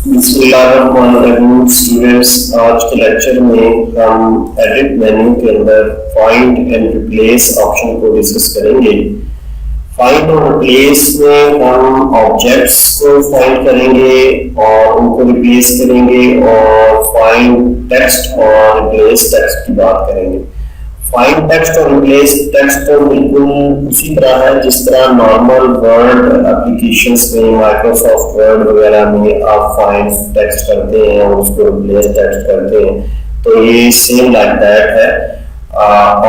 बिस्मिल्लाहिर्रहमानिर्रहीम स्टूडेंट्स, आज के लेक्चर में हम एडिट मेन्यू के अंदर फाइंड एंड रिप्लेस ऑप्शन को डिस्कस करेंगे। फाइंड और रिप्लेस में हम ऑब्जेक्ट्स को फाइंड करेंगे और उनको रिप्लेस करेंगे और फाइंड टेक्स्ट और रिप्लेस टेक्स्ट की बात करेंगे। फाइंड टेक्स्ट और रिप्लेस टेक्स्ट तो बिल्कुल उसी तरह है जिस तरह नॉर्मल वर्ड एप्लीकेशंस में, माइक्रोसॉफ्ट वर्ड वगैरह में आप फाइंड टेक्स्ट करते हैं और उसको रिप्लेस टेक्स्ट करते हैं, तो ये सेम लाइक दैट है।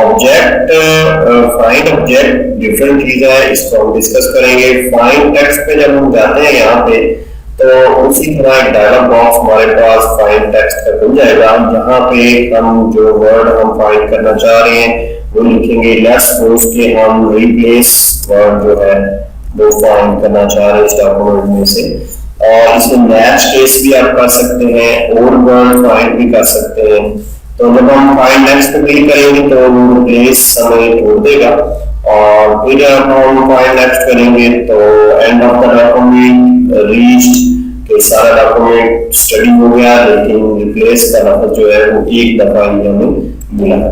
ऑब्जेक्ट फाइंड ऑब्जेक्ट डिफरेंट चीज है, इसको हम डिस्कस करेंगे। फाइंड टेक्स्ट पे जब हम जाते हैं यहाँ पे तो उसी तरह एक डायलॉग बॉक्स हमारे पास फाइंड टेक्स्ट का खुल जाएगा, जहाँ पे हम जो वर्ड हम फाइंड करना चाह रहे हैं वो लिखेंगे। लेट्स सपोज कि हम रिप्लेस वर्ड जो है वो फाइंड करना चाह रहे हैं इस डॉक्यूमेंट में से, और इसमें मैच केस भी आप कर सकते हैं और वर्ड फाइंड भी कर सकते हैं। तो जब हम फाइंड टेक्स्ट पे क्लिक करेंगे तो वो रिप्लेस हमें छोड़ देगा, और फिर जब हम फाइंड टेक्स्ट करेंगे तो end of the document reached के सारा डॉक्यूमेंट स्टडी हो गया, लेकिन रिप्लेस का लफ्ज जो है वो एक दफा ही हमें मिला है।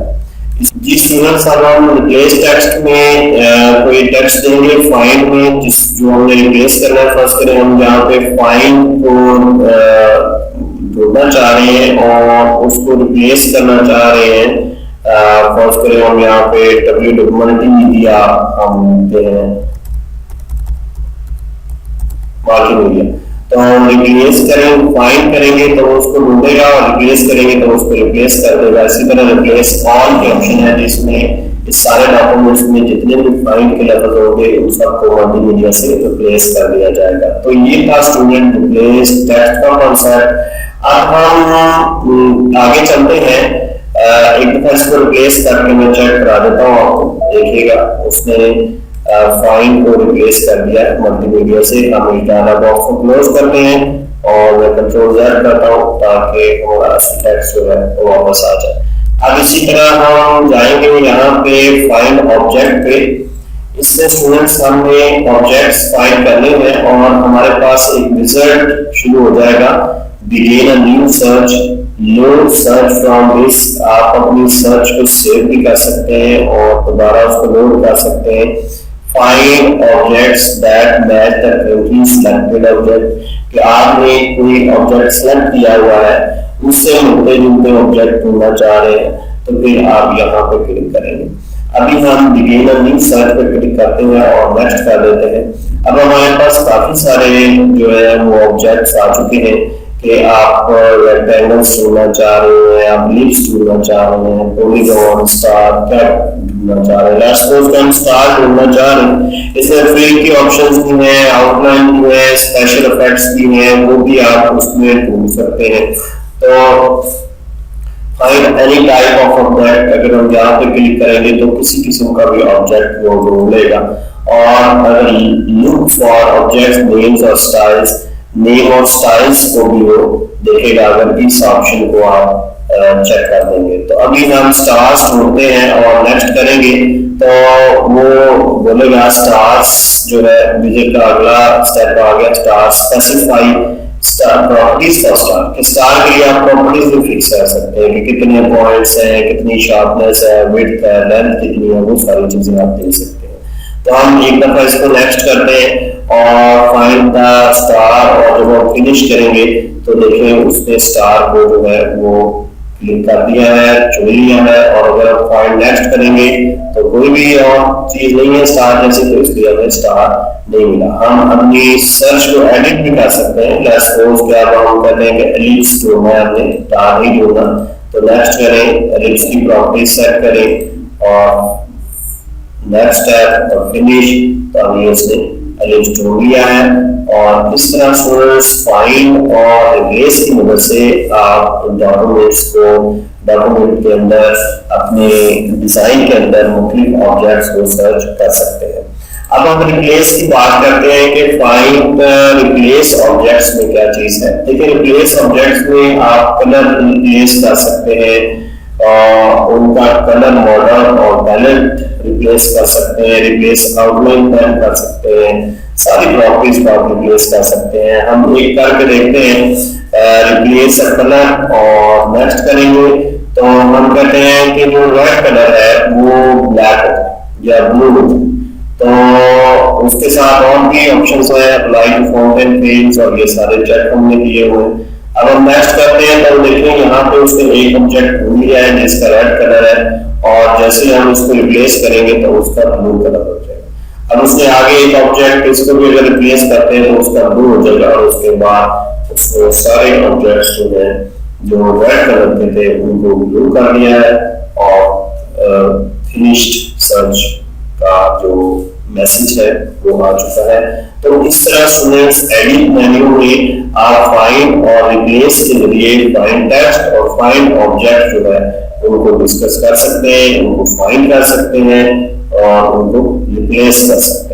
जी स्टूडेंट्स, अब हम रिप्लेस टेक्स्ट में कोई टेक्स्ट देंगे फाइंड में जिस जो हमने रिप्लेस करना है। फर्स्ट करें हम जहाँ पे फाइंड को जोड़ना चाह रहे हैं और उसको रिप्लेस करना चाह रहे हैं। फर्स्ट करें हम यहाँ पे W या हम देते हैं मार्जिन एरिया, तो हम रिप्लेस करें फाइंड करेंगे तो उसको ढूंढेगा और रिप्लेस करेंगे तो उसको रिप्लेस कर देगा। इसी तरह रिप्लेस ऑल के ऑप्शन है जिसमें इस सारे डॉक्यूमेंट्स में जितने भी फाइंड के लफ्ज होंगे उन सबको मार्जिन एरिया से रिप्लेस कर दिया जाएगा। तो ये था स्टूडेंट रिप्लेस टेक्स्ट का कॉन्सेप्ट। अब हम आगे चलते हैं। एक दफा इसको रिप्लेस करके मैं चेक करा देता हूँ आपको, देखिएगा उसने फाइंड को रिप्लेस कर दिया है मल्टीमीडिया से। हम इस डायलॉग बॉक्स को क्लोज करते हैं और मैं कंट्रोल Z करता हूँ ताकि हमारा टेक्स्ट जो है वो वापस आ जाए। अब इसी तरह हम जाएंगे यहाँ पे फाइंड ऑब्जेक्ट पे। इससे स्टूडेंट्स हमने ऑब्जेक्ट्स फाइंड करने हैं और हमारे पास एक रिजल्ट शुरू हो जाएगा। Begin a new search, load search from this. आप अपनी सर्च को सेव भी कर सकते हैं और दोबारा उसको लोड कर सकते हैं। Find objects that match the currently selected object, कि आपने कोई ऑब्जेक्ट सेलेक्ट किया हुआ है उससे मिलते जुलते ऑब्जेक्ट ढूंढना चाह रहे हैं, तो फिर आप यहाँ पे क्लिक करेंगे। अभी हम बिगिन अ न्यू सर्च पे क्लिक करते हैं और नेक्स्ट कर देते हैं। अब हमारे पास काफी सारे जो है वो ऑब्जेक्ट्स आ चुके हैं कि आप रेक्टेंगल्स ढूंढना चाह रहे हैं, आप लिप्स ढूंढना चाह रहे हैं, पॉलीगॉन, स्टार, कैट ढूंढना चाह रहे हैं। लेट्स सपोज हम स्टार ढूंढना चाह रहे हैं। इसमें फिल की ऑप्शंस भी हैं, आउटलाइन भी है, स्पेशल इफेक्ट्स भी हैं, वो भी आप उसमें ढूंढ सकते हैं। तो find any type of object, अगर हम यहाँ पे क्लिक करेंगे तो किसी किस्म का भी ऑब्जेक्ट वो ढूंढ लेगा। और अगर लुक फॉर ऑब्जेक्ट्स नेम्स और स्टाइल्स, नेम और स्टाइल्स को भी वो देखेगा अगर इस ऑप्शन को आप चेक कर देंगे। तो अभी हम स्टार्स ढूंढते हैं और नेक्स्ट करेंगे तो वो बोलेगा स्टार्स जो है विजिट का अगला स्टेप आ गया, star specify star properties for star. कि स्टार के लिए आप प्रॉपर्टीज भी फिक्स कर सकते हैं कि कितने पॉइंट्स हैं, कितनी शार्पनेस है, विड्थ है, लेंथ कितनी है, वो सारी चीजें आप दे सकते हैं। तो हम एक दफा इसको नेक्स्ट करते हैं और फाइंड द स्टार, और जब हम फिनिश करेंगे तो देखें उसने स्टार को जो है वो क्लिक कर दिया है, चुन लिया है। और अगर हम फाइंड नेक्स्ट करेंगे तो कोई भी और चीज नहीं है स्टार जैसे, तो इसलिए हमें स्टार नहीं मिला। हम अपनी सर्च को एडिट भी कर सकते हैं। लेट्स सपोज कि अब हम कहते हैं कि एलिप्स ढूंढना है, हमने स्टार नहीं ढूंढना, तो नेक्स्ट करें, एलिप्स की प्रॉपर्टी सेट करें और नेक्स्ट स्टेप और फिनिश। तो अभी इसने एलिप्स ढूंढ लिया है। और इस तरह स्टूडेंट्स फाइंड और रिप्लेस की मदद से आप डॉक्यूमेंट्स को डॉक्यूमेंट के अंदर अपने डिजाइन के अंदर मुख्तलिफ ऑब्जेक्ट्स को सर्च कर सकते हैं। अब हम रिप्लेस की बात करते हैं कि फाइंड रिप्लेस ऑब्जेक्ट्स में क्या चीज है। देखिए रिप्लेस ऑब्जेक्ट्स में आप कलर रिप्लेस कर सकते हैं, उनका कलर मॉडल और पैलेट रिप्लेस कर सकते हैं, रिप्लेस आउटलाइन पेन कर सकते हैं, सारी प्रॉपर्टीज को आप रिप्लेस कर सकते हैं। हम एक करके देखते हैं। रिप्लेस कलर और नेक्स्ट करेंगे तो हम कहते हैं कि जो रेड कलर है वो ब्लैक या ब्लू तो उसके साथ और भी ऑप्शंस है अप्लाई टू फाउंटेन पेन्स और ये सारे चेक हमने किए हुए हैं। अब हम नेक्स्ट करते हैं तो देखिए यहाँ पे उसके एक ऑब्जेक्ट भूल गया है जिसका रेड कलर है और जैसे हम उसको रिप्लेस करेंगे तो उसका ब्लू कलर हो जाएगा। अब उसके आगे एक ऑब्जेक्ट इसको भी अगर रिप्लेस करते हैं तो उसका ब्लू हो जाएगा और उसके बाद उसको सारे ऑब्जेक्ट्स जो है जो रेड कलर के थे उनको ब्लू कर दिया है और फिनिश्ड सर्च का जो मैसेज है वो आ चुका है। तो इस तरह स्टूडेंट्स एडिट मेन्यू में आप फाइंड और रिप्लेस के जरिए फाइंड टेक्स्ट और फाइंड ऑब्जेक्ट जो है उनको डिस्कस कर सकते हैं, उनको फाइंड कर सकते हैं और उनको रिप्लेस कर सकते हैं।